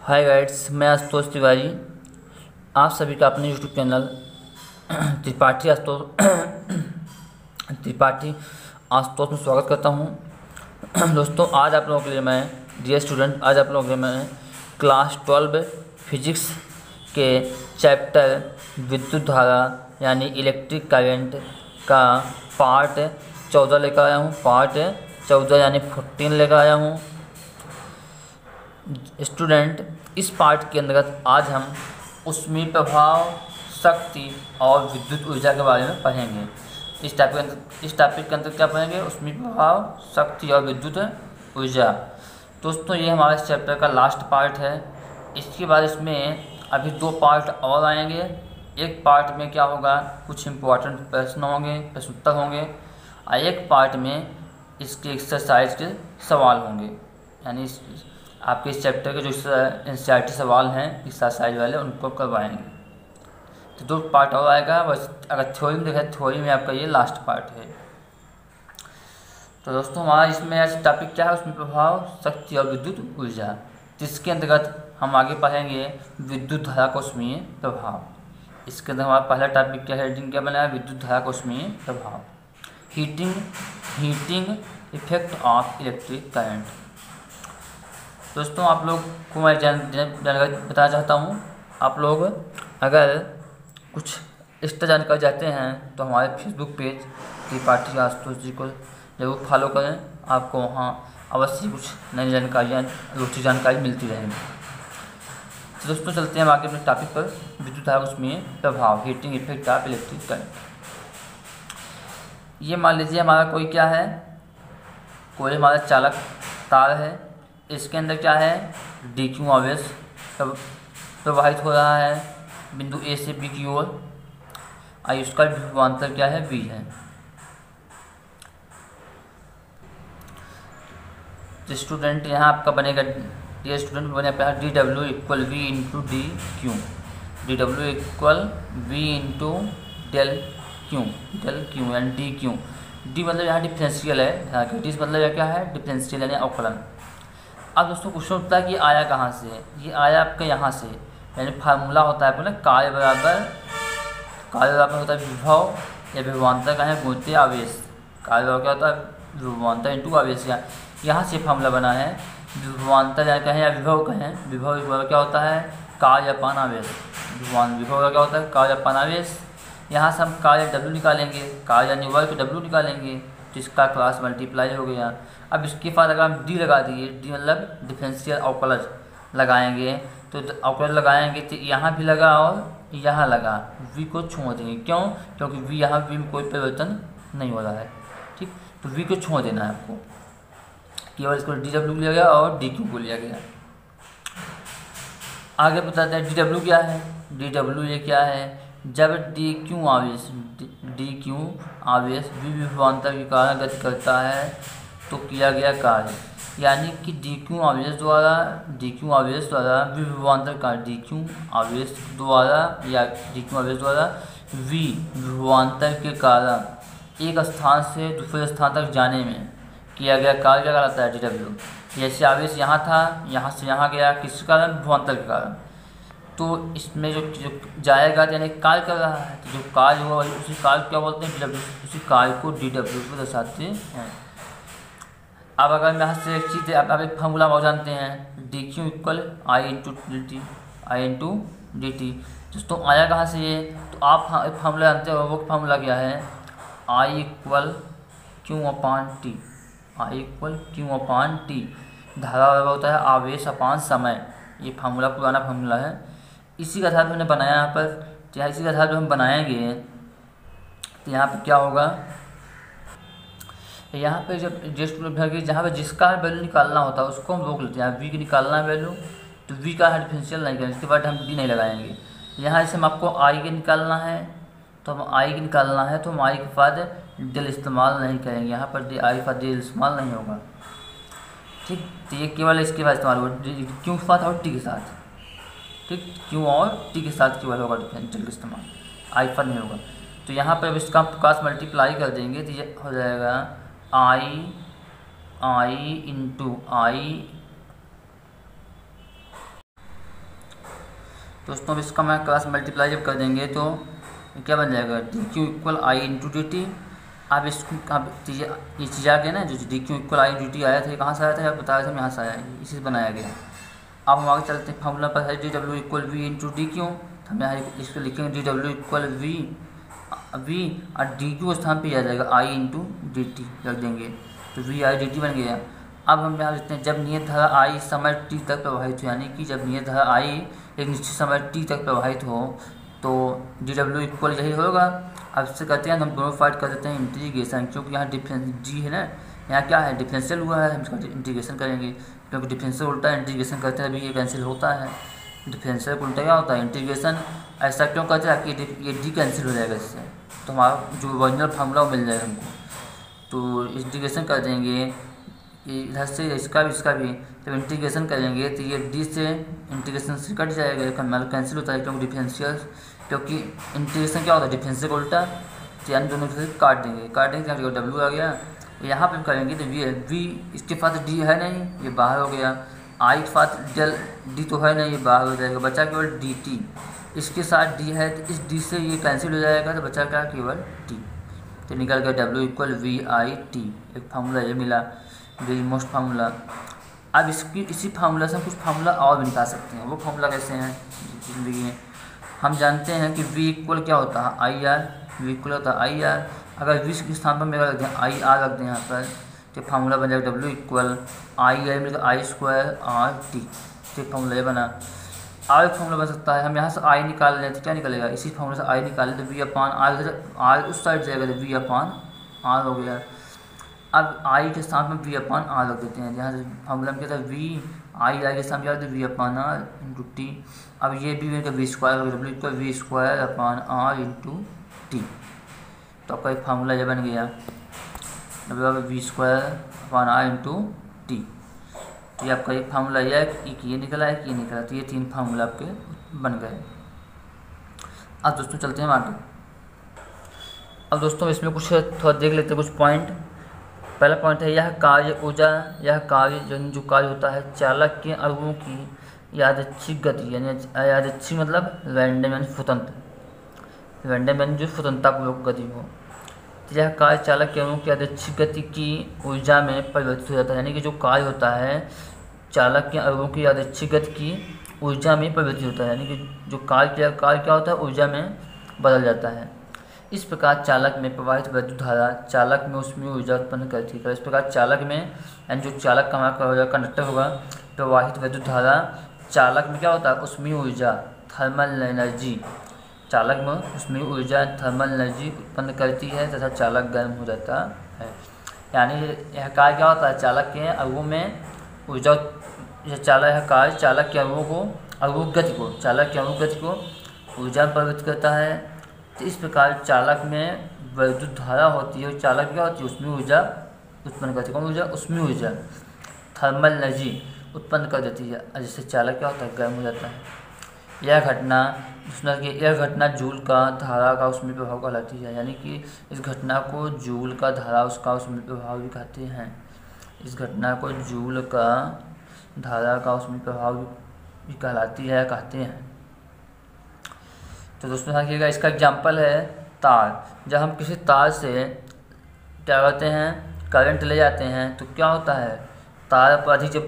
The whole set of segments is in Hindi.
हाय गाइड्स, मैं आशुतोष तिवारी आप सभी का अपने यूट्यूब चैनल त्रिपाठी आशुतोष में स्वागत करता हूं। दोस्तों, आज आप लोगों के लिए मैं डियर स्टूडेंट आज आप लोगों के लिए मैं क्लास 12 फिजिक्स के चैप्टर विद्युत धारा यानी इलेक्ट्रिक करंट का पार्ट 14 लेकर आया हूं। पार्ट 14 यानी 14 लेकर आया हूं। स्टूडेंट, इस पार्ट के अंतर्गत आज हम ऊष्मीय प्रभाव, शक्ति और विद्युत ऊर्जा के बारे में पढ़ेंगे। इस टॉपिक के अंदर क्या पढ़ेंगे? ऊष्मीय प्रभाव, शक्ति और विद्युत ऊर्जा। दोस्तों, ये हमारे इस चैप्टर का लास्ट पार्ट है। इसके बाद इसमें अभी 2 पार्ट और आएंगे। एक पार्ट में क्या होगा, कुछ इम्पोर्टेंट प्रश्न होंगे, प्रश्नोत्तर होंगे, और एक पार्ट में इसके एक्सरसाइज के सवाल होंगे। यानी आपके इस चैप्टर के जो एनसीईआरटी सवाल हैं एक्सरसाइज वाले, उनको करवाएंगे। तो 2 पार्ट और आएगा। बस अगर थ्योरी में देखा, थ्योरी में आपका ये लास्ट पार्ट है। तो दोस्तों, हमारा इसमें आज टॉपिक क्या है? उसमें प्रभाव, शक्ति और विद्युत ऊर्जा। जिसके अंतर्गत हम आगे पढ़ेंगे विद्युत धारा का ऊष्मीय प्रभाव। इसके अंदर हमारा पहला टॉपिक क्या है, हेडिंग क्या बनाया? विद्युत धारा का ऊष्मीय प्रभाव, heating effect of electric current. दोस्तों, आप लोग को मैं जानकारी बताना चाहता हूँ। आप लोग अगर कुछ एक्स्ट्रा जानकारी चाहते हैं तो हमारे फेसबुक पेज त्रिपाठी आशुतोष जी को जरूर फॉलो करें। आपको वहाँ अवश्य कुछ नई जानकारियाँ, रोचक जानकारी मिलती रहेगी। तो दोस्तों, चलते हैं आगे अपने टॉपिक पर, विद्युत धारा ऊष्मीय प्रभाव, heating effect of electric current. ये मान लीजिए हमारा कोई क्या है, कोई हमारा चालक तार है। इसके अंदर क्या है, dq आवेश प्रवाहित हो रहा है बिंदु A से B की ओर। आई उसका विभवांतर क्या है, V है। तो स्टूडेंट यहाँ आपका बनेगा, ये स्टूडेंट बनेगा dw equal V into d q. dw equal V into del q यानी डी क्यू। डी मतलब यहाँ डिफरेंशियल है, डी मतलब क्या है, डिफरेंशियल यानी अवकलन। अब दोस्तों क्वेश्चन उठता है कि आया कहाँ से है? ये आया आपका यहाँ से, यानी फार्मूला होता है अपना कार्य बराबर होता है विभव या विभवांतर का है गुणित आवेश। कार्य बराबर क्या होता है, विभवांतर इंटू आवेश। यहाँ से फार्मूला बना है। विभवांतर या कहें या विभव कहें, विभव क्या होता है, कार्य अपान आवेश। विभव क्या होता है, कार्य अपान आवेश। यहाँ से हम कार्य W निकालेंगे, कार्य यानी वर्क W निकालेंगे, तो इसका क्लास मल्टीप्लाई हो गया। अब इसके बाद अगर हम डी लगा दिए, डी मतलब डिफरेंशियल अवकलज लगाएंगे, तो अवकलज लगाएंगे तो यहाँ भी लगा और यहाँ लगा, v को छोड़ देंगे। क्यों? क्योंकि v यहाँ v में कोई परिवर्तन नहीं हो रहा है। ठीक, तो v को छोड़ देना है आपको, केवल इसको dw लिया गया और dq को लिया गया। आगे बताते हैं dw क्या है। dw ये क्या है, जब dq आवेश v विभवांतर के कारण गति करता है तो किया गया कार्य, यानी कि dq आवेश द्वारा v विभवांतर का dq आवेश द्वारा v विभवांतर के कारण एक स्थान से दूसरे स्थान तक जाने में किया गया कार्य क्या कहलाता है, dw। जैसे आवेश यहाँ था, यहाँ से यहाँ गया, किस कारण, विभवांतर के कारण। तो इसमें जो जाएगा यानी कार्य कर रहा है, तो जो कार्य हुआ उसी कार्य क्या बोलते हैं, dw। उसी कार्य को dw को दर्शाते हैं। अब अगर मैं यहाँ से एक चीज़, आप एक फार्मूला बहुत जानते हैं, dq equal I into dt। दोस्तों, आया कहाँ से ये, तो आप एक फार्मूला जानते हो, वो फार्मूला क्या है, I equal Q upon T. धारा होता है आवेश अपान समय। ये फार्मूला पुराना फार्मूला है, इसी का आधार मैंने बनाया यहाँ पर। तो इसी का आधार जो हम बनाएंगे तो यहाँ पर क्या होगा, यहाँ पे जब जहाँ पे जिसका वैल्यू निकालना होता है उसको हम रोक लेते हैं। v की निकालना है वैल्यू, तो v का डिफरेंशियल नहीं करेंगे, इसके बाद हम d नहीं लगाएंगे। यहाँ जैसे हम आपको i के निकालना है, तो हम i के निकालना है तो हम i के बाद डेल इस्तेमाल नहीं करेंगे। यहाँ पर i के बाद डेल इस्तेमाल नहीं होगा। ठीक, तो ये केवल इसके बाद इस्तेमाल होगा, q के साथ और t के साथ। ठीक, q और t के साथ केवल होगा डिफरेंशियल का इस्तेमाल, i पर नहीं होगा। तो यहाँ पर इसका क्रॉस मल्टीप्लाई कर देंगे तो ये हो जाएगा I इंटू I दोस्तों अब इसका मैं क्रॉस मल्टीप्लाई जब कर देंगे तो क्या बन जाएगा, डी क्यू इक्वल आई इंटू डी टी। अब इसको अब ये चीज़ आ गया ना, जो D Q equal I D T आया था, ये कहाँ से आया था, आप बता रहे थे हम यहाँ से आया है, इसी से बनाया गया। अब हम आगे चलते हैं, फॉर्मूला पर है डी डब्ल्यू equal v into d q. हम यहाँ इसको लिखेंगे डी डब्ल्यू इक्वल वी और डी क्यू स्थान पे आ जाएगा आई इंटू डी टी रख देंगे, तो वी आई डी टी बन गया। अब हम यहाँ लिखते हैं जब नियत धारा आई समय टी तक प्रवाहित हो, यानी कि जब नियत धारा आई एक निश्चित समय टी तक प्रवाहित हो तो डी डब्ल्यू इक्वल यही होगा। अब इससे करते हैं हम दोनों फाइट कर देते हैं इंटीग्रेशन, क्योंकि यहाँ डिफरेंस जी है ना, यहाँ क्या है डिफरेंशियल हुआ है, हम इसका इंटीग्रेशन करेंगे, क्योंकि डिफरेंशियल उल्टा इंटीग्रेशन करते हैं अभी ये कैंसिल होता है। डिफरेंशियल उल्टा क्या होता है इंटीग्रेशन, ऐसा क्यों करते हैं कि ये डी कैंसिल हो जाएगा इससे, तो हमारा जो ओरिजिनल फार्मूला मिल जाएगा हमको। तो इंटीग्रेशन कर देंगे इधर से इसका भी, जब इंटीग्रेशन करेंगे तो ये डी से इंटीग्रेशन से कट जाएगा, मतलब कैंसिल होता है, क्योंकि डिफरेंशियल, क्योंकि इंटीग्रेशन क्या होता है डिफरेंशियल का उल्टा, तो यानी दोनों से काट देंगे तो डब्ल्यू आ गया। यहाँ पे करेंगे तो वी इसके पास डी है नहीं, ये बाहर हो गया, आई के पास डेल डी तो है नहीं, ये बाहर हो जाएगा, बचा केवल डी टी, इसके साथ डी है तो इस डी से ये कैंसिल हो जाएगा, तो बचा क्या केवल टी, तो निकल गया डब्ल्यू इक्वल वी आई टी। एक फार्मूला ये मिला, वेरी मोस्ट फार्मूला। अब इसी फार्मूला से हम कुछ फार्मूला और भी निकाल सकते हैं। वो फार्मूला कैसे हैं जिंदगी में, हम जानते हैं कि v इक्वल क्या होता है आई आर, वी इक्वल होता है आई आर। अगर v के स्थान पर मेरा रख दें आई आर रख दें यहाँ पर, तो फार्मूला बन जाएगा w इक्वल आई आर मिलेगा आई स्क्वायर आर टी, तो फार्मूला ये बना। आर फार्मूला बन सकता है, हम यहाँ से आई निकाल लें तो क्या निकलेगा, इसी फार्मूला से आई निकाल लें तो वी अपान आर उस साइड जाएगा तो वी अपान आर हो गया। अब आई के स्थान पर वी अपान आर रख देते हैं, जहाँ से फार्मूला में क्या था वी आई के स्थान पर तो v upon r into t. अब ये भी मेरे वी स्क्वायर डब्ल्यू equal v square upon r into t, तो आपका एक फार्मूला ये बन गया डब्ल्यू v square upon r into t. तो ये आपका एक फार्मूला यह है कि ये निकला है कि ये निकला, तो ये 3 फार्मूला आपके बन गए। अब दोस्तों चलते हैं आगे। अब दोस्तों इसमें कुछ थोड़ा देख लेते हैं कुछ पॉइंट। पहला पॉइंट है यह कार्य ऊर्जा, यह कार्य जो कार्य होता है चालक के अणुओं की यादृच्छिक गति, यानी यादृच्छिक मतलब रैंडम यानी स्वतंत्र, रैंडम यानी जो स्वतंत्रतापूर्वक गति हो। तो यह कार्य चालक के अणुओं की यादृच्छिक गति की ऊर्जा में परिवर्तित हो जाता है, यानी कि जो कार्य होता है चालक के अणुओं की यादृच्छिक गति की ऊर्जा में परिवर्तित होता है, यानी कि जो कार्य क्या होता है ऊर्जा में बदल जाता है। इस प्रकार चालक में प्रवाहित विद्युत धारा चालक में उसमें ऊर्जा उत्पन्न करती है। इस प्रकार चालक में यानी जो चालक का हमारा कंडक्टर होगा, प्रवाहित विद्युत धारा चालक में क्या होता है उसमें ऊर्जा थर्मल एनर्जी, चालक में उसमें ऊर्जा थर्मल एनर्जी उत्पन्न करती है तथा चालक गर्म हो जाता है। यानी यह कार्य क्या होता है चालक के अणुओं में ऊर्जा, यह कार्य चालक के अणुओं को चालक के अणु गति को ऊर्जा में परिवर्तित करता है। तो इस प्रकार चालक में विद्युत धारा होती है, चालक क्या होती है उसमें ऊर्जा उत्पन्न करती है, कौन ऊर्जा उसमें ऊर्जा थर्मल एनर्जी उत्पन्न कर देती है, जिससे चालक क्या होता है गर्म हो जाता है। यह घटना जूल का धारा का उसमें प्रभाव कहलाती है, यानी कि इस घटना को जूल का धारा उसका उसमें प्रभाव भी कहते हैं। इस घटना को जूल का धारा का उसमें प्रभाव भी कहलाती है कहते हैं। तो दोस्तों देखिएगा इसका एग्जाम्पल है तार। जब हम किसी तार से क्या करते हैं करंट ले जाते हैं तो क्या होता है तार पर अधिक जब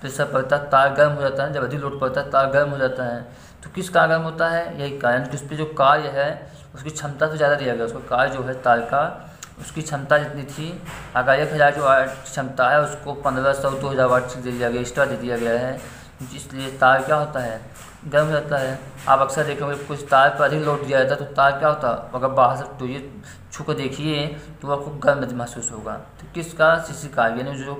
प्रेशर पड़ता है तार गर्म हो जाता है, जब अधिक लोड पड़ता है तार गर्म हो जाता है। तो किस कारण गर्म होता है, यही कारण कि उस पर जो कार्य है उसकी क्षमता से ज़्यादा दिया गया, उसका कार्य जो है तार का उसकी क्षमता जितनी थी अगर 1000 जो क्षमता है उसको 1500 2000 वाट दे दिया गया, एक्स्ट्रा दे दिया गया है, इसलिए तार क्या होता है गर्म हो जाता है। आप अक्सर देखेंगे कुछ तार पर अधिक लोड दिया जाता है तो तार क्या होता है अगर बाहर से तो ये छू कर देखिए तो आपको गर्म महसूस होगा। तो किसका किसी कार्य यानी जो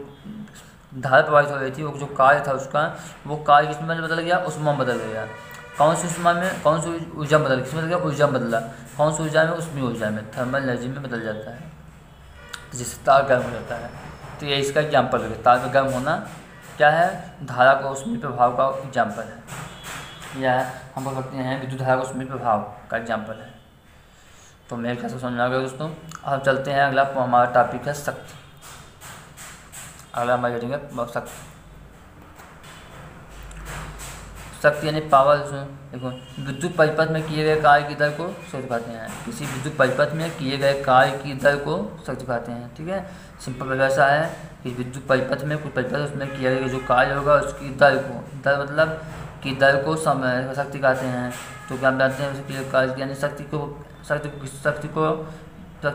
धारा प्रवाहित हो रही थी वो जो कार्य था उसका वो कार्य किस में बदल गया उसमें बदल गया। कौन सी उष्मा में कौन सी ऊर्जा बदल गया, किसमें बदल गया ऊर्जा बदला, कौन सी ऊर्जा में उसमें ऊर्जा में थर्मल एनर्जी में बदल जाता है, जिससे तार गर्म हो जाता है। तो ये इसका एग्जाम्पल है, तार में गर्म होना क्या है धारा को उसमें प्रभाव का एग्जाम्पल है, या हम बोल सकते हैं विद्युत धारा को उसमें प्रभाव का एग्जाम्पल है। तो मेरे ख्याल से समझ आ गया दोस्तों। अब हम चलते हैं अगला हमारा टॉपिक है शक्ति। अगला हमारी रीडिंग है शक्ति। शक्ति यानी पावर, देखो विद्युत परिपथ में किए गए कार्य की दर को शक्ति कहते हैं। किसी विद्युत परिपथ में किए गए कार्य की दर को शक्ति कहते हैं। ठीक है, सिंपल परिभाषा है कि विद्युत परिपथ में कोई परिपथ उसमें किया गया जो कार्य होगा उसकी दर को, दर मतलब कि दर को समय शक्ति कहते हैं। तो क्या जानते हैं उसके कार्य यानी शक्ति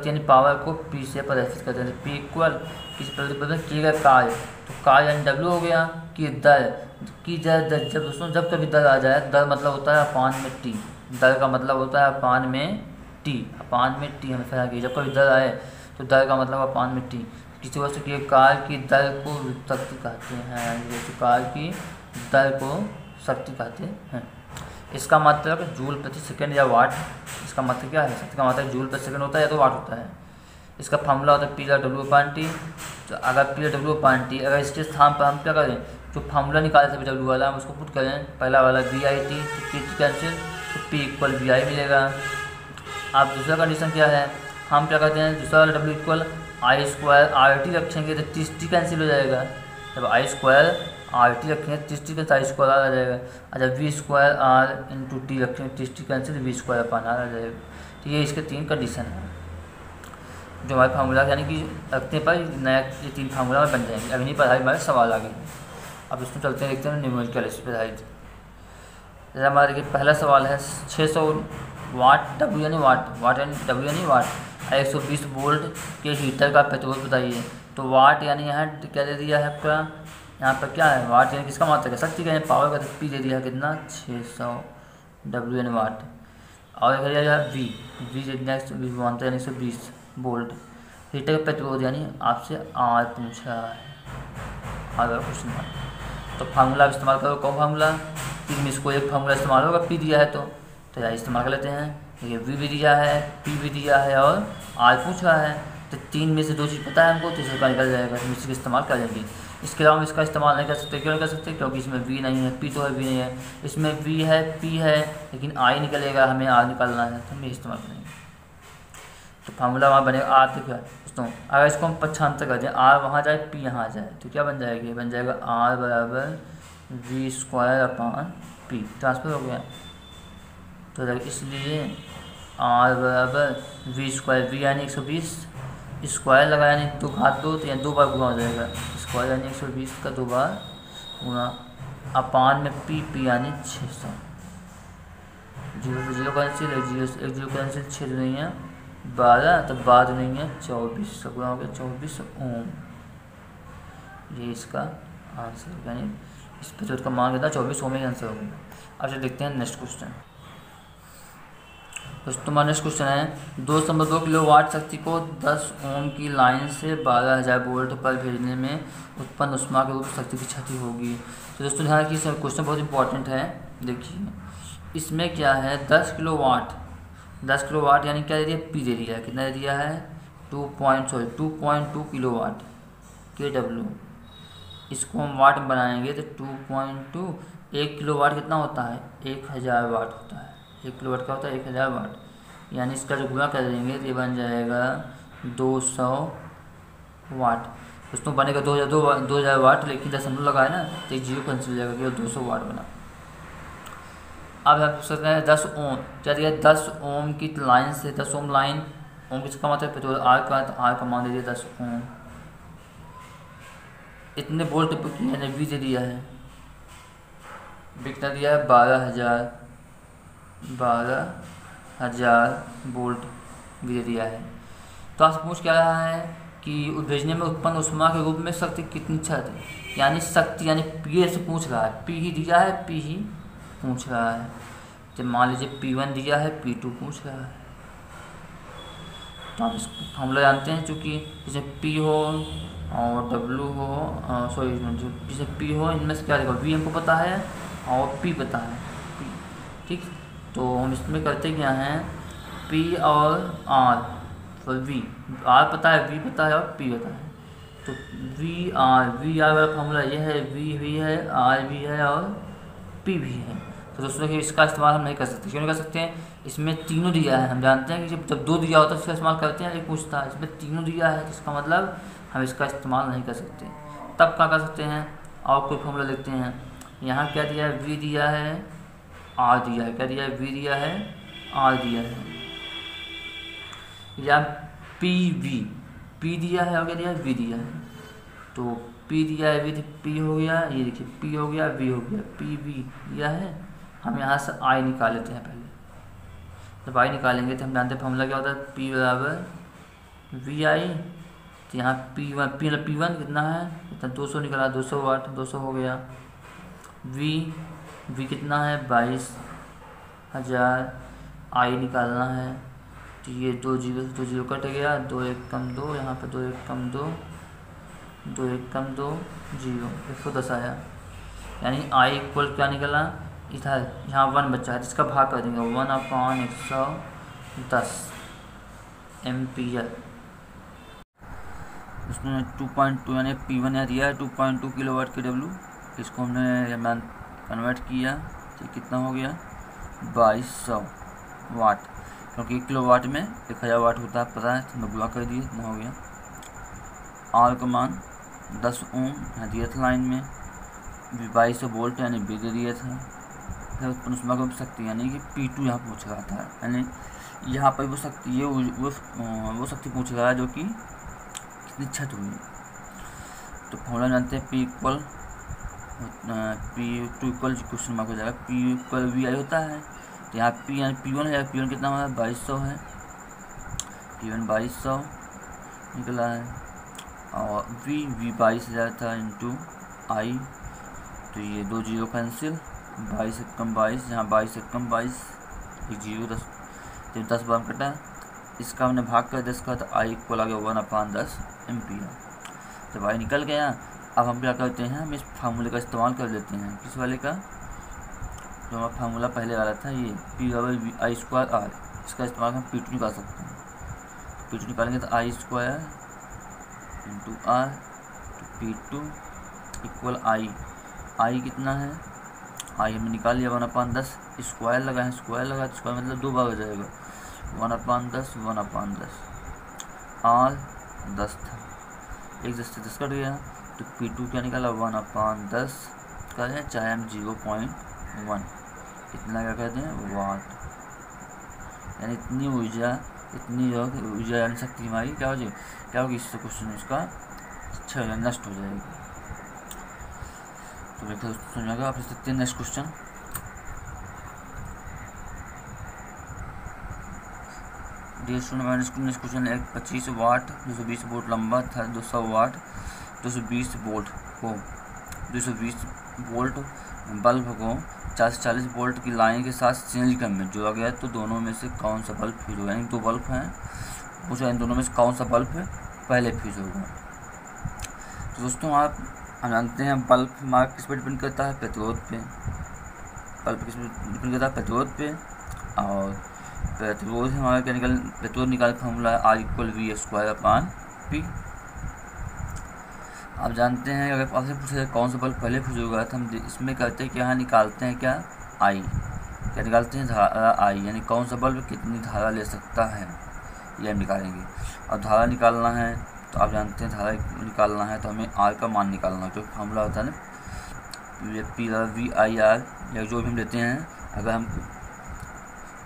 यानी पावर को पी से प्रदर्शित करते हैं। पी इक्वल किसी परिपथ में किए गए कार्य, तो कार्य यानी डब्ल्यू हो गया कि दर की दर जब दोस्तों जब कभी दर आ जाए, दर मतलब होता है अपान में टी, दर का मतलब होता है अपान में टी, अपान में टी हमें फैला की जब कभी दर आए तो दर का मतलब अपान में टी। किसी वस्तु के कार्य की दर को शक्ति कहते हैं, जैसे कार्य की दर को शक्ति कहते हैं। इसका मतलब जूल प्रति सेकंड या वाट, इसका मतलब क्या है, शक्ति का मतलब जूल प्रति सेकंड होता है या तो वाट होता है। इसका फॉर्मूला होता है पी डब्ल्यू अपान टी। तो अगर पी डब्ल्यू अपान टी, अगर इसके स्थान पर हम क्या करें, जो फार्मूला निकाले थे डब्ल्यू वाला हम उसको पुट करें, पहला वाला वी आई टी, तो कैंसिल, तो पी इक्वल वी आई मिलेगा। अब दूसरा कंडीशन क्या है, हम क्या करते हैं, दूसरा वाला डब्ल्यू इक्वल आई स्क्वायर आर टी रखेंगे तो टी कैंसिल हो जाएगा। जब आई स्क्वायर आर टी रखेंगे 30 का आई स्क्वायर आ जाएगा। अच्छा v square r into t रखेंगे 30 cancel, v square upon r आ जाएगा। तो ये इसके 3 कंडीशन है जो हमारे फार्मूला यानी कि रखने पर नया ये 3 फार्मूला में बन जाएंगे। अगली पढ़ाई हमारे सवाल आ गए। अब इसमें चलते हैं, देखते हैं न्यूमेरिकल इस पर हाइट। जैसे हमारे देखिए पहला सवाल है 600 वाट डब्ल्यू यानी वाट यानी डब्ल्यू यानी वाट 120 वोल्ट के हीटर का प्रतिरोध बताइए। तो वाट यानी यहाँ क्या दे दिया है आपका, यहाँ पर क्या है वाट यानी किसका मात्रक है, शक्ति का यानी पावर का, पी दे दिया है कितना 600 डब्ल्यू यानी वाट। और कह दिया वी नेक्स्ट वी मानते यानी 120 वोल्ट हीटर का प्रतिरोध यानी आपसे आर पूछा है, आर क्वेश्चन मार्क। तो फार्मूला इस्तेमाल करो, कौन फार्मूला, तीन में इसको एक फार्मूला इस्तेमाल होगा, पी दिया है तो यार इस्तेमाल कर लेते हैं। देखिए वी भी दिया है, पी भी दिया है और आर पूछा है, तो 3 में से 2 चीज़ पता है हमको, तो इसका निकल जाएगा, तो इसका इस्तेमाल करेंगे। इसके अलावा हम इसका इस्तेमाल नहीं कर सकते, क्यों नहीं कर सकते, क्योंकि इसमें वी नहीं है, पी तो है, वी नहीं है, इसमें वी है, पी है, लेकिन आई निकलेगा, हमें आर निकालना है, तो हम ये इस्तेमाल करेंगे। तो फार्मूला वहाँ बनेगा आर, तो क्या दोस्तों अगर इसको हम पक्षांतर कर दें, आर वहाँ जाए पी यहाँ आ जाए, तो क्या बन जाएगी, बन जाएगा आर बराबर v square upon p, transfer हो गया। तो इसलिए आर बराबर वी स्क्वायर, वी यानी 120 स्क्वायर लगा यानी 2 घात 2, तो यहाँ 2 बार गुणा हो जाएगा, स्क्वायर यानी 120 का 2 बार गुणा अपान में पी यानी 600, 0 से 0 कैंसिल है, 0 से 1 0 कैंसिल, 6 नहीं है 12, तो 12 नहीं है 24 का गुणा हो गया 24 ओम। ये इसका आंसर यानी इस प्रतिरोध का मान कितना 24 ओम का आंसर हो गया। अब से देखते हैं नेक्स्ट क्वेश्चन। दोस्तों हमारा नेक्स्ट क्वेश्चन है 2.2 किलोवाट शक्ति को 10 ओम की लाइन से 12,000 वोल्ट पर भेजने में उत्पन्न ऊष्मा के रूप शक्ति की क्षति होगी। तो दोस्तों ध्यान रखिए, क्वेश्चन बहुत इंपॉर्टेंट है। देखिए इसमें क्या है 10 किलोवाट यानी क्या दे दिया, पी दे दिया है, कितना दे दिया है 2.2 किलोवाट के डब्ल्यू। इसको हम वाट में बनाएंगे तो 2.2, 1 किलोवाट कितना होता है 1000 वाट होता है, 1 किलोवाट का होता है 1000 वाट, यानी इसका जो गुणा कर देंगे तो ये बन जाएगा 200 वाट। दोस्तों बनेगा 2000 वाट, लेकिन दशमलव लगाए ना तो 0 कैंसिल हो जाएगा, केवल 200 वाट बना। अब आप पूछ सकते हैं 10 ओम, क्या दिया 10 ओम की लाइन से, 10 ओम लाइन, ओम किसका मतलब प्रतिरोध आर का, तो आर का मान दे दिया 10 ओम। इतने वोल्ट पर किया है, वी दे दिया है, वी कितना दिया है 12,000 वोल्ट वी दे दिया है। तो आपसे पूछ क्या रहा है कि भेजने में उत्पन्न ऊष्मा के रूप में शक्ति कितनी क्षति, यानी शक्ति यानी पी से पूछ रहा है, पी ही दिया है, पी ही पूछ रहा है। जब मान लीजिए P1 दिया है, P2 पूछ रहा है, तो आप इस फॉर्मूला जानते हैं, चूँकि जैसे P हो और W हो, सॉरी जैसे P हो, इनमें से क्या देखो V हमको पता है और P पता है, ठीक। तो हम इसमें करते क्या हैं, P और R, तो V R पता है, V पता है और P पता है, तो V R वाला फॉर्मूला ये है, V भी है, R भी है और P भी है। तो दोस्तों कि इसका इस्तेमाल हम नहीं कर सकते, क्यों नहीं कर सकते हैं, इसमें तीनों दिया है। हम जानते हैं कि जब 2 दिया होता है इसका इस्तेमाल करते हैं, एक पूछता है, इसमें तीनों दिया है, तो इसका मतलब हम इसका इस्तेमाल नहीं कर सकते। तब क्या कर सकते हैं, और कोई फॉर्मूला लिखते हैं, यहाँ क्या दिया है, वी दिया है, आर दिया है, क्या दिया है, वी दिया है, आर दिया है, या पी वी, पी दिया है और क्या दिया है, वी दिया है। तो पी दिया है, वी पी हो गया, ये देखिए पी हो गया, वी हो गया, पी वी दिया है। हम यहाँ से आई निकाल लेते हैं पहले। जब आई निकालेंगे तो हम जानते हैं फॉर्मूला क्या होता है, पी बराबर वी आई। तो यहाँ पी वन कितना है, इतना 200 निकला, 200 वाट, 200 हो गया। वी कितना है, 22,000। आई निकालना है तो ये 2 जीरो कट गया, 2 1 कम 2, यहाँ पर 2 1 कम 2, 2 1 कम 2 0, 110 आया। यानी आई इक्वल क्या निकला, इधर यहाँ 1 बचा है जिसका भाग कर देंगे 1/110 एम्पियर। उसमें 2.2 यानी P1 यहाँ दिया है 2.2 किलोवाट के डब्ल्यू। इसको हमने कन्वर्ट किया तो कितना हो गया, 2200 वाट, क्योंकि 1 किलोवाट में 1000 वाट होता है, पता है, तो मैं गुणा कर दिए, इतना हो गया। आर का मान 10 ओम यहाँ दिया था लाइन में, 2200 वोल्ट यानी बी दे दिया था। फिर उत्पन्न ऊष्मा की शक्ति यानी कि P2 यहाँ पूछ रहा था, यानी यहाँ पर वो शक्ति है, वो शक्ति पूछ रहा है जो कि कितनी छत हुई। तो फॉर्मूला जानते हैं, P2 इक्वल क्वेश्चन मार्क हो जाएगा, P इक्वल वी आई होता है। तो यहाँ P यानी P1 है, P1 कितना हुआ है, 2200 है, P1 2200 निकला है, और वी 22,000 था इंटू आई। तो ये 2 जीरो कैंसिल, 22 एक कम 22, यहाँ 22 एक कम 22, एक जीरो 10, तो 10 बार कटा, इसका हमने भाग कर 10 का, तो आई इक्वल आ गया 1/10 एम्पियर। जब आई निकल गया, अब हम क्या करते हैं, हम इस फार्मूले का इस्तेमाल कर लेते हैं, किस वाले का, जो हमारा फार्मूला पहले वाला था, ये पी बराबर वी आई स्क्वायर आर, इसका इस्तेमाल हम P2 निकाल सकते हैं। P2 निकालेंगे तो आई स्क्वायर इंटू आर, तो P2 इक्वल आई कितना है, आई हमने निकाल लिया 1/10, स्क्वायर लगा है, स्क्वायर लगा तो स्क्वायर मतलब 2 बार हो जाएगा, 1/10 आर 10 था, 1 10 से 10 कट गया, तो P2 क्या निकाला 1/10 का है, चाहे हम 0.1 इतना क्या कहते हैं वाट, यानी इतनी ऊर्जा, इतनी ऊर्जा यानी शक्ति हमारी क्या हो जाएगी, क्या होगी, इससे क्वेश्चन इसका नष्ट हो जाएगी। तो देखो समझाएगा आप सकते हैं। Next question, dear student, next question है 25 वाट 220 वोल्ट लंबा था, 200 वाट 220 वोल्ट को 220 वोल्ट बल्ब को 40 वोल्ट की लाइन के साथ सीरीज क्रम में जोड़ा गया, तो दोनों में से कौन सा बल्ब फ्यूज होगा, यानी 2 बल्ब हैं, पूछा इन दोनों में से कौन सा बल्ब पहले फ्यूज होगा। तो दोस्तों हम जानते हैं बल्ब हमारा किस पर डिपेंड करता है, प्रतिरोध पे। बल्ब किस पर डिपेंड करता है, प्रतिरोध पे, और प्रतिरोध हमारा क्या प्रतिरोध निकाल फॉर्मूला है R equal v square upon p. आप जानते हैं अगर आपसे पूछे कौन सा बल्ब पहले फ्यूज होगा, तो हम इसमें करते हैं कि यहाँ निकालते हैं क्या, आई, क्या निकालते हैं, धारा आई, यानी कौन सा बल्ब कितनी धारा ले सकता है, ये हम निकालेंगे। और धारा निकालना है तो आप जानते हैं धारा निकालना है तो हमें आर का मान निकालना, जो फॉर्मूला होता है ना, पी वी आई आर, या जो भी हम लेते हैं, अगर हम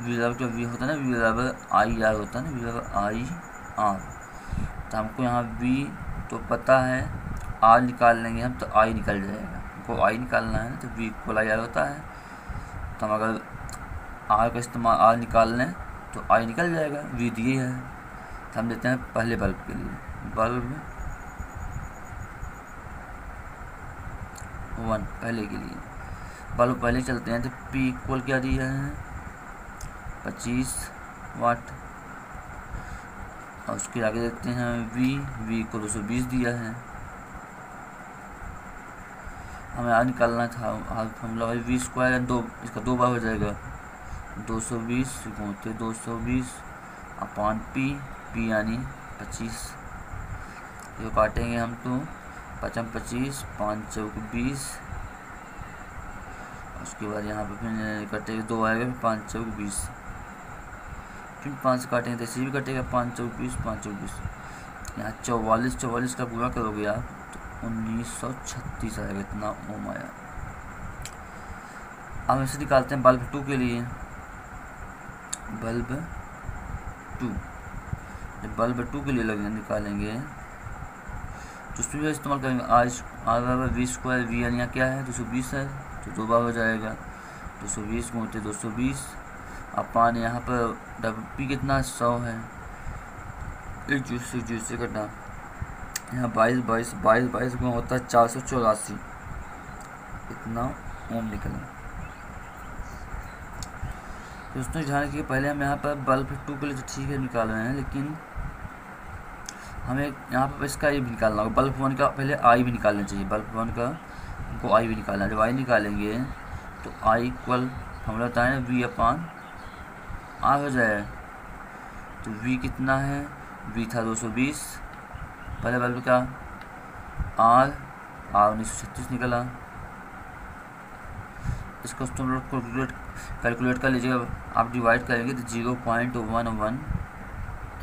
वी बराबर जो वी होता है ना, वी बराबर आई आर होता है ना, वी बराबर आई आर, तो हमको यहाँ वी तो पता है, आर निकाल लेंगे हम तो आई निकल जाएगा, हमको आई निकालना है ना, तो वी इक्वल आई आर होता है। तो हम अगर आर का इस्तेमाल आर निकाल लें तो आई निकल जाएगा, वी दिए है। तो हम लेते हैं पहले बल्ब के लिए, बल्ब 1 पहले के लिए, बल्ब पहले चलते हैं, तो P इक्वल क्या दिया है 25 वाट, और उसके आगे देखते हैं V इक्वल 220 दिया है, हमें आर निकालना था, फॉर्मूला वी स्क्वायर, इसका 2 बार हो जाएगा, 220 गुणित 220 अपान पी यानी 25, ये काटेंगे हम तो 25 5 चौक 20, उसके बाद यहाँ पे फिर कटेगा 2 आएगा, फिर 5 चौक 20, फिर 5 काटेंगे तो ऐसे भी कटेगा 5 चौक 20 5 चौक 20, यहाँ 44 का पूरा करोगे आप तो 1936 आएगा, इतना ओम आया। अब इसे निकालते हैं बल्ब 2 के लिए। बल्ब 2, जब बल्ब 2 के लिए लगेंगे निकालेंगे तो उसमें भी इस्तेमाल करेंगे आर बराबर वी स्क्वायर। वी यानी क्या है 220 है, तो 2 बार हो जाएगा 220 गुणित 220 अपान यहाँ पर डब्ल्यू कितना 100 है, एक जूस से कटा यहाँ 22 गुना होता है 484, इतना ओम निकला। दोस्तों ध्यान रखिए पहले हम यहाँ पर बल्ब 2 के लिए तो ठीक है निकाल रहे हैं, लेकिन हमें यहाँ पर इसका आई भी निकालना होगा। बल्ब 1 का पहले आई भी निकालना चाहिए, बल्ब 1 का हमको आई भी निकालना है। जब आई निकालेंगे तो आई इक्वल फॉर्मूला बताए ना वी अपान आर हो जाए। तो वी कितना है, वी था 220, पहले बल्ब का आर 1936 निकला। इसको तुम लोग कैलकुलेट कर लीजिएगा, आप डिवाइड करेंगे तो 0.11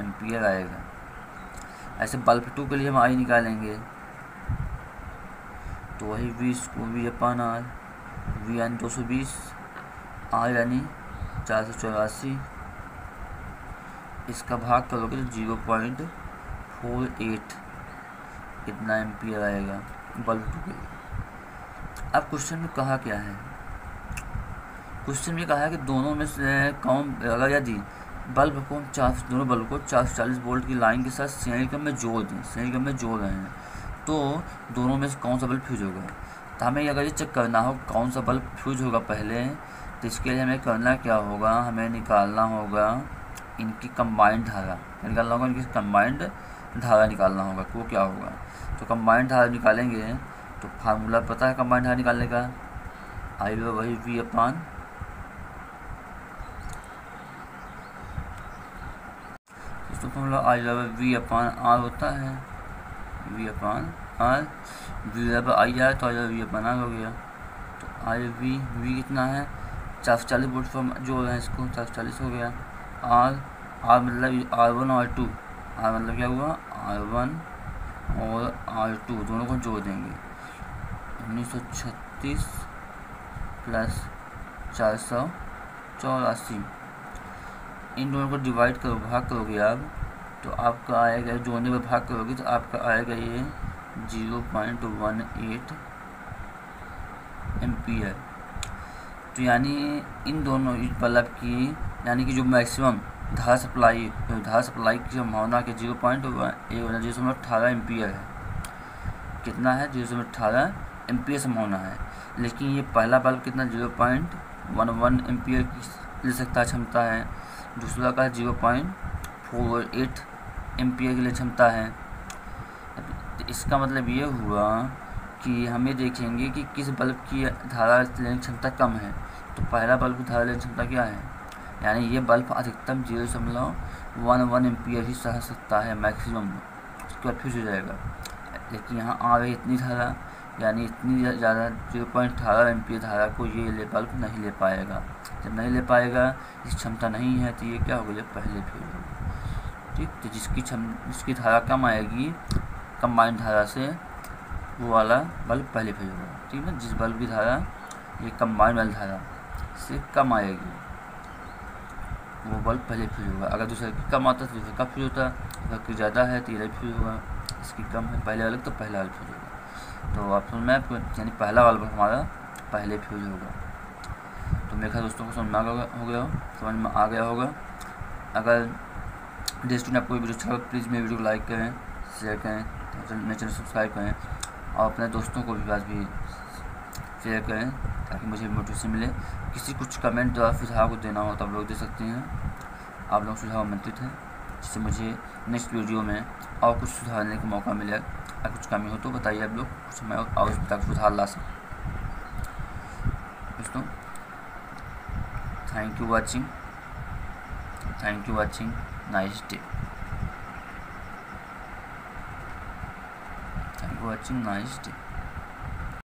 एम्पियर आएगा। ऐसे बल्ब 2 के लिए हम आई निकालेंगे तो वही वी अपान आर, वी यानी 220, आर यानी 484, इसका भाग करोगे तो 0.48 इतना एम्पियर आएगा बल्ब 2 के लिए। अब क्वेश्चन में कहा क्या है, क्वेश्चन में कहा है कि दोनों में से कौन, अगर यदि बल्ब को दोनों बल्ब को 440 वोल्ट की लाइन के साथ श्रेणी क्रम में जोड़ दें, श्रेणी क्रम में जोड़ रहे हैं, तो दोनों में से कौन सा बल्ब फ्यूज होगा। तो हमें अगर ये चेक करना हो कौन सा बल्ब फ्यूज होगा पहले, तो इसके लिए हमें करना क्या होगा, हमें निकालना होगा इनकी कंबाइंड धारा, निकालना होगा इनकी कंबाइंड धारा निकालना होगा। तो वो क्या होगा, तो कंबाइंड धारा निकालेंगे तो फार्मूला पता है कंबाइंड धारा निकालने का, आई वही वी अपान तो फॉर्मूला आई बराबर वी अपान आर होता है, वी अपान आर, वी बराबर आई आर तो आई वी अपान आर हो गया। तो आई वी कितना है 440 वोल्ट फॉर्म जो है इसको 440 हो गया। आर मतलब R1 और R2, आर मतलब क्या हुआ R1 और R2 दोनों को जोड़ देंगे 1936 प्लस 484, इन दोनों को डिवाइड करो, भाग करोगे आप तो आपका आएगा, जोड़ने पर भाग करोगे तो आपका आएगा ये 0.18 एम्पियर। तो यानी इन दोनों बल्ब की यानी कि जो मैक्सिमम धारा सप्लाई की संभावना के 0.18 एम्पियर है, कितना है 0.18 एम्पियर संभावना है। लेकिन ये पहला बल्ब कितना 0.11 एम्पियर की ले सकता क्षमता है, दूसरा का 0.48 एम्पियर के लिए क्षमता है। तो इसका मतलब ये हुआ कि हमें देखेंगे कि किस बल्ब की धारा लेने क्षमता कम है। तो पहला बल्ब की धारा लेने क्षमता क्या है, यानी ये बल्ब अधिकतम 0.11 एम्पियर ही सह सकता है मैक्सिमम, उसके बाद फ्यूज हो जाएगा। लेकिन यहाँ आ रही इतनी धारा, यानी इतनी ज़्यादा 0.18 एम्पियर धारा को ये बल्ब नहीं ले पाएगा। जब नहीं ले पाएगा, इस क्षमता नहीं है, तो ये क्या होगा, ये पहले फ्यूज होगा। ठीक, तो जिसकी धारा कम आएगी कंबाइंड धारा से, वो वाला बल्ब पहले फ्यूज होगा। ठीक है, जिस बल्ब की धारा ये कंबाइंड वाली धारा से कम आएगी वो बल्ब पहले फ्यूज होगा। अगर दूसरे की कम आता है तो दूसरे का फ्यूज होता है, अगर की ज़्यादा है तो ये फ्यूज होगा, इसकी कम है पहले वाले तो पहला वाला फ्यूज होगा। तो ऑप्शन में यानी पहला वाला बल्ब हमारा पहले फ्यूज होगा। तो मेरे ख्याल दोस्तों को समझ में आ गया होगा। अगर स्टूडेंट आपको वीडियो अच्छा लगा प्लीज़ मेरे वीडियो को लाइक करें, शेयर करें, मेरे चैनल सब्सक्राइब करें और अपने दोस्तों को भी शेयर करें ताकि मुझे मोटिवेशन मिले। किसी कुछ कमेंट या सुझाव को देना हो तो आप लोग दे सकते हैं, आप लोग सुझाव आमंत्रित हैं, जिससे मुझे नेक्स्ट वीडियो में और कुछ सुधारने का मौका मिले। अगर कुछ कमी हो तो बताइए आप लोग, कुछ मैं और उस तक सुधार ला सकूँ। दोस्तों thank you watching, nice day. Thank you watching, nice day.